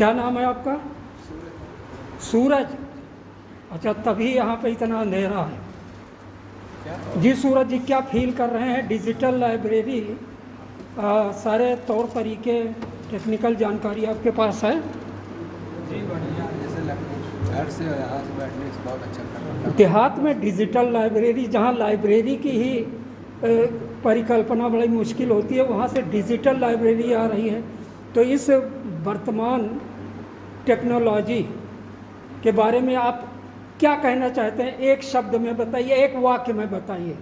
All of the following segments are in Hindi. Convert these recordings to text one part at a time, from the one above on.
क्या नाम है आपका? सूरज। अच्छा, तभी यहाँ पे इतना अंधेरा है। जी सूरज जी, क्या फील कर रहे हैं? डिजिटल लाइब्रेरी, सारे तौर तरीके, टेक्निकल जानकारी आपके पास है? जी बढ़िया, जैसे घर से और यहाँ से बैठने से बहुत अच्छा कर। देहात में डिजिटल लाइब्रेरी, जहाँ लाइब्रेरी की ही परिकल्पना बड़ी मुश्किल होती है, वहाँ से डिजिटल लाइब्रेरी आ रही है। तो इस वर्तमान टेक्नोलॉजी के बारे में आप क्या कहना चाहते हैं? एक शब्द में बताइए, एक वाक्य में बताइए।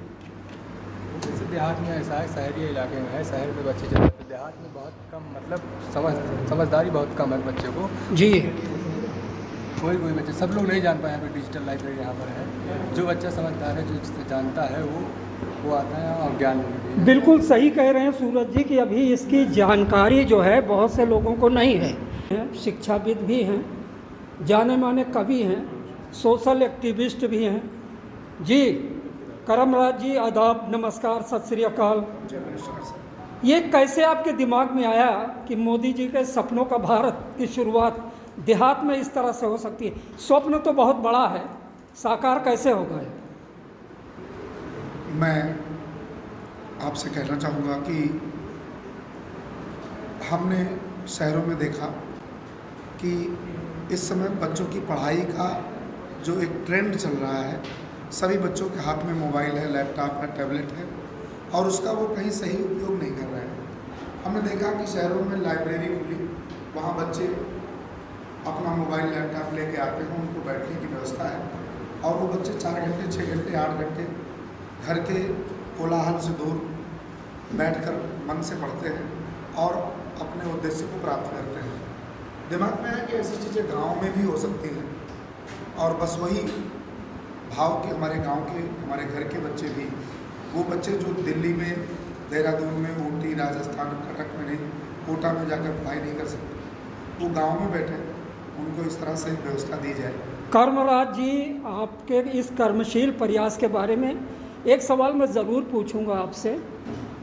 जैसे देहात में ऐसा है, शहरी इलाके में है, शहर में बच्चे जाते हैं, देहात में बहुत कम, मतलब समझदारी बहुत कम है बच्चे को। जी, कोई बच्चे, सब लोग नहीं जान पाए यहाँ पे डिजिटल लाइब्रेरी यहाँ पर है। जो बच्चा समझदार है, जो जानता है, वो आता है और ज्ञान लेने के लिए। बिल्कुल सही कह रहे हैं सूरज जी कि अभी इसकी जानकारी जो है बहुत से लोगों को नहीं है। शिक्षाविद भी हैं, जाने माने कवि हैं, सोशल एक्टिविस्ट भी हैं। जी करमराज जी, आदाब, नमस्कार, सत श्री अकाल। ये कैसे आपके दिमाग में आया कि मोदी जी के सपनों का भारत की शुरुआत देहात में इस तरह से हो सकती है? स्वप्न तो बहुत बड़ा है, साकार कैसे होगा? मैं आपसे कहना चाहूँगा कि हमने शहरों में देखा कि इस समय बच्चों की पढ़ाई का जो एक ट्रेंड चल रहा है, सभी बच्चों के हाथ में मोबाइल है, लैपटॉप है, टैबलेट है, और उसका वो कहीं सही उपयोग नहीं कर रहे हैं। हमने देखा कि शहरों में लाइब्रेरी खुली, वहाँ बच्चे अपना मोबाइल लैपटॉप लेके आते हैं, उनको बैठने की व्यवस्था है, और वो बच्चे 4 घंटे, 6 घंटे, 8 घंटे घर के कोलाहल से दूर बैठकर मन से पढ़ते हैं और अपने उद्देश्य को प्राप्त करते हैं। दिमाग में है कि ऐसी चीज़ें गांव में भी हो सकती हैं, और बस वही भाव कि हमारे गांव के, हमारे घर के बच्चे भी, वो बच्चे जो दिल्ली में, देहरादून में, ऊटी, राजस्थान, कटक में नहीं, कोटा में जाकर पढ़ाई नहीं कर सकते, वो गांव में बैठे, उनको इस तरह से व्यवस्था दी जाए। कर्मराज जी, आपके इस कर्मशील प्रयास के बारे में एक सवाल मैं ज़रूर पूछूंगा आपसे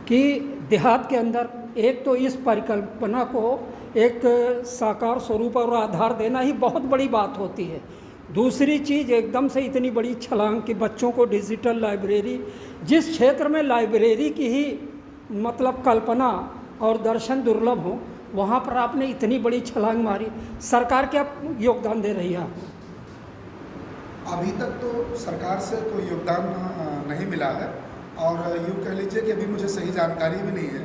कि देहात के अंदर एक तो इस परिकल्पना को एक साकार स्वरूप और आधार देना ही बहुत बड़ी बात होती है। दूसरी चीज़, एकदम से इतनी बड़ी छलांग कि बच्चों को डिजिटल लाइब्रेरी, जिस क्षेत्र में लाइब्रेरी की ही मतलब कल्पना और दर्शन दुर्लभ हो, वहाँ पर आपने इतनी बड़ी छलांग मारी। सरकार क्या योगदान दे रही है आपको? अभी तक तो सरकार से कोई योगदान नहीं मिला है, और यूँ कह लीजिए कि अभी मुझे सही जानकारी भी नहीं है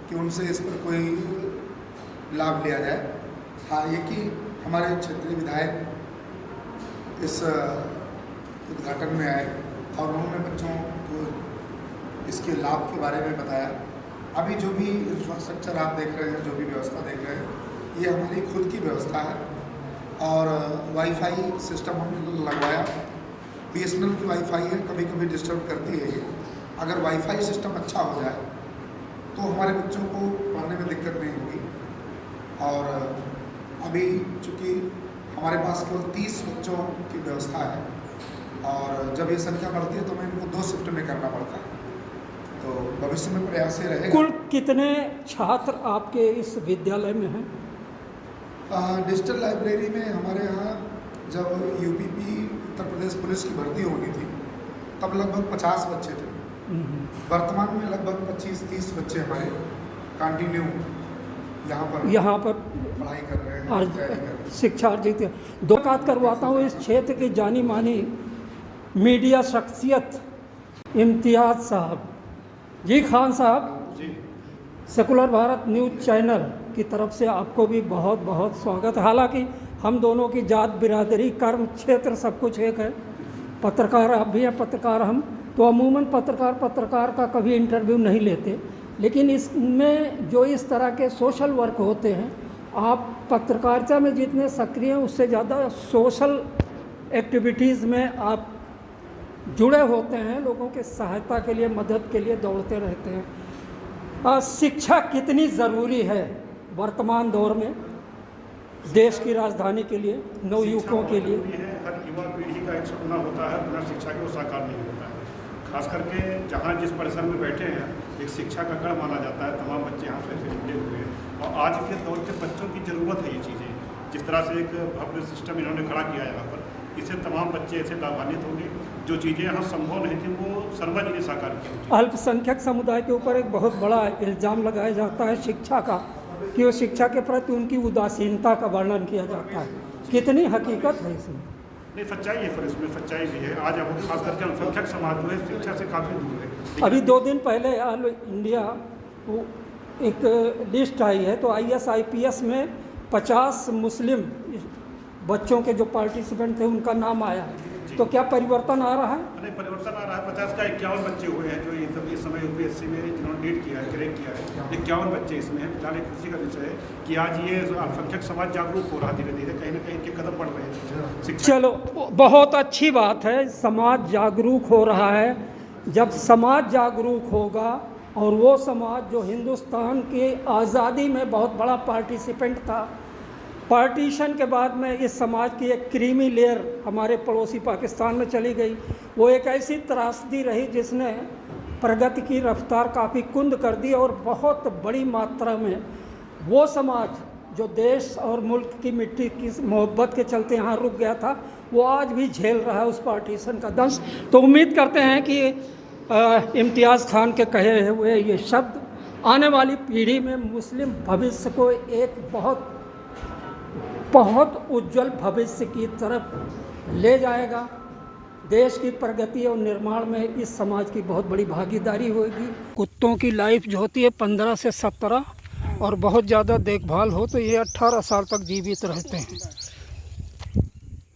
कि उनसे इस पर कोई लाभ लिया जाए। हाँ, ये कि हमारे क्षेत्रीय विधायक इस उद्घाटन में आए और उन्होंने बच्चों को इसके लाभ के बारे में बताया। अभी जो भी इंफ्रास्ट्रक्चर आप देख रहे हैं, जो भी व्यवस्था देख रहे हैं, ये हमारी खुद की व्यवस्था है, और वाईफाई सिस्टम हमने लगवाया। BSNL की वाईफाई है, कभी कभी डिस्टर्ब करती है ये। अगर वाईफाई सिस्टम अच्छा हो जाए तो हमारे बच्चों को पढ़ने में दिक्कत नहीं होगी। और अभी चूँकि हमारे पास केवल 30 बच्चों की व्यवस्था है, और जब ये संख्या बढ़ती है तो हमें इनको 2 शिफ्ट में करना पड़ता है। तो भविष्य में प्रयास ये रहेगा। कुल कितने छात्र आपके इस विद्यालय में हैं? डिजिटल लाइब्रेरी में हमारे यहाँ जब UPP उत्तर प्रदेश पुलिस की भर्ती होनी थी, तब लगभग 50 बच्चे थे। वर्तमान में लगभग 25-30 बच्चे हमारे कंटिन्यू यहाँ पर पढ़ाई कर रहे हैं, तैयारी कर रहे हैं, शिक्षा अर्जित। दो बात करवाता हूँ इस क्षेत्र की जानी मानी मीडिया शख्सियत इम्तियाज़ साहब। जी खान साहब जी, सेकुलर भारत न्यूज़ चैनल की तरफ से आपको भी बहुत बहुत स्वागत। हालांकि हम दोनों की जात, बिरादरी, कर्म क्षेत्र सब कुछ एक है। पत्रकार आप भी हैं, पत्रकार हम, तो अमूमन पत्रकार का कभी इंटरव्यू नहीं लेते, लेकिन इसमें जो इस तरह के सोशल वर्क होते हैं, आप पत्रकारिता में जितने सक्रिय हैं उससे ज़्यादा सोशल एक्टिविटीज़ में आप जुड़े होते हैं, लोगों के सहायता के लिए, मदद के लिए दौड़ते रहते हैं। शिक्षा कितनी ज़रूरी है वर्तमान दौर में देश की राजधानी के लिए, नवयुवकों के लिए? हर युवा पीढ़ी का एक सपना होता है, बिना शिक्षा के वो साकार नहीं होता है। खास करके जहाँ जिस परिसर में बैठे हैं, एक शिक्षा का गढ़ माना जाता है। तमाम बच्चे यहाँ से जुड़े हुए हैं, और आज के दौर के बच्चों की ज़रूरत है ये चीज़ें। जिस तरह से एक भव्य सिस्टम इन्होंने खड़ा किया यहाँ पर, इससे तमाम बच्चे ऐसे लाभान्वित होंगे। जो चीज़ें यहाँ संभव नहीं थी वो शर्मा जी ने साकार की। अल्पसंख्यक समुदाय के ऊपर एक बहुत बड़ा इल्ज़ाम लगाया जाता है शिक्षा का, कि वो शिक्षा के प्रति उनकी उदासीनता का वर्णन किया जाता है। कितनी हकीकत है इसमें? नहीं, सच्चाई है, फिर इसमें सच्चाई भी है। आज अब खास करके अल्पसंख्यक समाज जो है शिक्षा से काफ़ी दूर है। अभी 2 दिन पहले ऑल इंडिया वो एक लिस्ट आई है, तो ISIPS में 50 मुस्लिम बच्चों के जो पार्टिसिपेंट थे उनका नाम आया है। तो क्या परिवर्तन आ रहा है? नहीं, परिवर्तन आ रहा है। 50 का 51 बच्चे हुए हैं जो इस समय UPSC में जिन्होंने नीट किया है, क्रैक किया है। 51 बच्चे इसमें हैं। फिलहाल एक खुशी का विषय है कि आज ये अल्पसंख्यक समाज जागरूक हो रहा है धीरे धीरे, कहीं ना कहीं इनके कदम बढ़ रहे हैं शिक्षा। चलो, बहुत अच्छी बात है, समाज जागरूक हो रहा है। जब समाज जागरूक होगा, और वो समाज जो हिंदुस्तान की आज़ादी में बहुत बड़ा पार्टिसिपेंट था, पार्टीशन के बाद में इस समाज की एक क्रीमी लेयर हमारे पड़ोसी पाकिस्तान में चली गई। वो एक ऐसी त्रासदी रही जिसने प्रगति की रफ्तार काफ़ी कुंद कर दी, और बहुत बड़ी मात्रा में वो समाज जो देश और मुल्क की मिट्टी की मोहब्बत के चलते यहाँ रुक गया था, वो आज भी झेल रहा है उस पार्टीशन का दंश। तो उम्मीद करते हैं कि इम्तियाज़ खान के कहे हुए ये शब्द आने वाली पीढ़ी में मुस्लिम भविष्य को एक बहुत उज्जवल भविष्य की तरफ ले जाएगा। देश की प्रगति और निर्माण में इस समाज की बहुत बड़ी भागीदारी होगी। कुत्तों की लाइफ जो होती है 15 से 17, और बहुत ज़्यादा देखभाल हो तो ये 18 साल तक जीवित रहते हैं।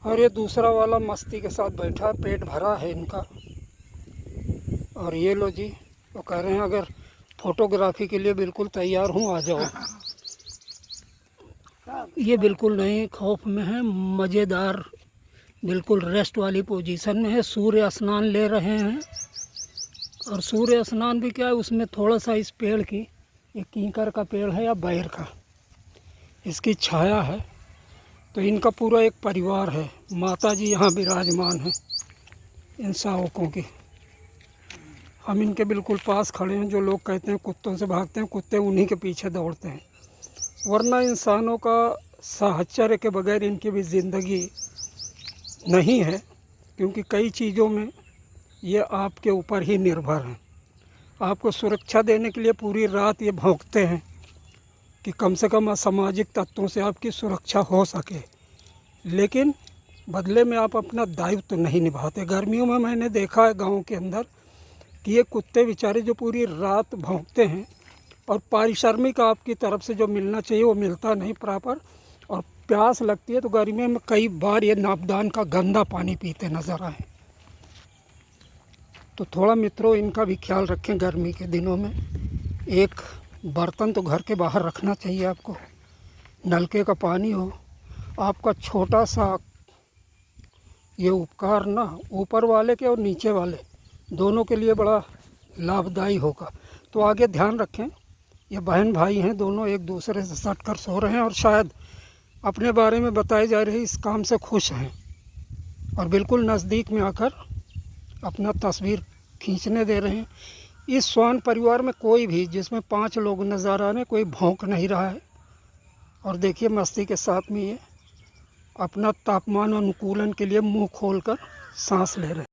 और ये दूसरा वाला मस्ती के साथ बैठा, पेट भरा है इनका। और ये लो जी, वो कह रहे हैं अगर फोटोग्राफी के लिए बिल्कुल तैयार हूँ, आ जाओ। ये बिल्कुल नहीं, खौफ में है, मज़ेदार बिल्कुल रेस्ट वाली पोजीशन में है। सूर्य स्नान ले रहे हैं, और सूर्य स्नान भी क्या है, उसमें थोड़ा सा इस पेड़ की, ये कीकर का पेड़ है या बैर का, इसकी छाया है। तो इनका पूरा एक परिवार है। माता जी यहाँ विराजमान हैं इन शावकों की। हम इनके बिल्कुल पास खड़े हैं। जो लोग कहते हैं कुत्तों से भागते हैं, कुत्ते उन्हीं के पीछे दौड़ते हैं। वरना इंसानों का साहचर्य के बगैर इनकी भी ज़िंदगी नहीं है, क्योंकि कई चीज़ों में ये आपके ऊपर ही निर्भर हैं। आपको सुरक्षा देने के लिए पूरी रात ये भौंकते हैं कि कम से कम असामाजिक तत्वों से आपकी सुरक्षा हो सके, लेकिन बदले में आप अपना दायित्व नहीं निभाते। गर्मियों में मैंने देखा है गाँव के अंदर कि ये कुत्ते बेचारे जो पूरी रात भौंकते हैं, और पारिश्रमिक आपकी तरफ से जो मिलना चाहिए वो मिलता नहीं प्रॉपर, और प्यास लगती है तो गर्मियों में कई बार ये नापदान का गंदा पानी पीते नज़र आए। तो थोड़ा मित्रों इनका भी ख्याल रखें। गर्मी के दिनों में एक बर्तन तो घर के बाहर रखना चाहिए आपको, नलके का पानी हो। आपका छोटा सा ये उपकार ना ऊपर वाले के और नीचे वाले दोनों के लिए बड़ा लाभदायी होगा। तो आगे ध्यान रखें, ये बहन भाई हैं, दोनों एक दूसरे से सट कर सो रहे हैं, और शायद अपने बारे में बताई जा रही इस काम से खुश हैं, और बिल्कुल नज़दीक में आकर अपना तस्वीर खींचने दे रहे हैं। इस श्वान परिवार में कोई भी, जिसमें 5 लोग नज़र आ रहे हैं, कोई भौंक नहीं रहा है। और देखिए मस्ती के साथ में ये अपना तापमान अनुकूलन के लिए मुंह खोलकर सांस ले रहे हैं।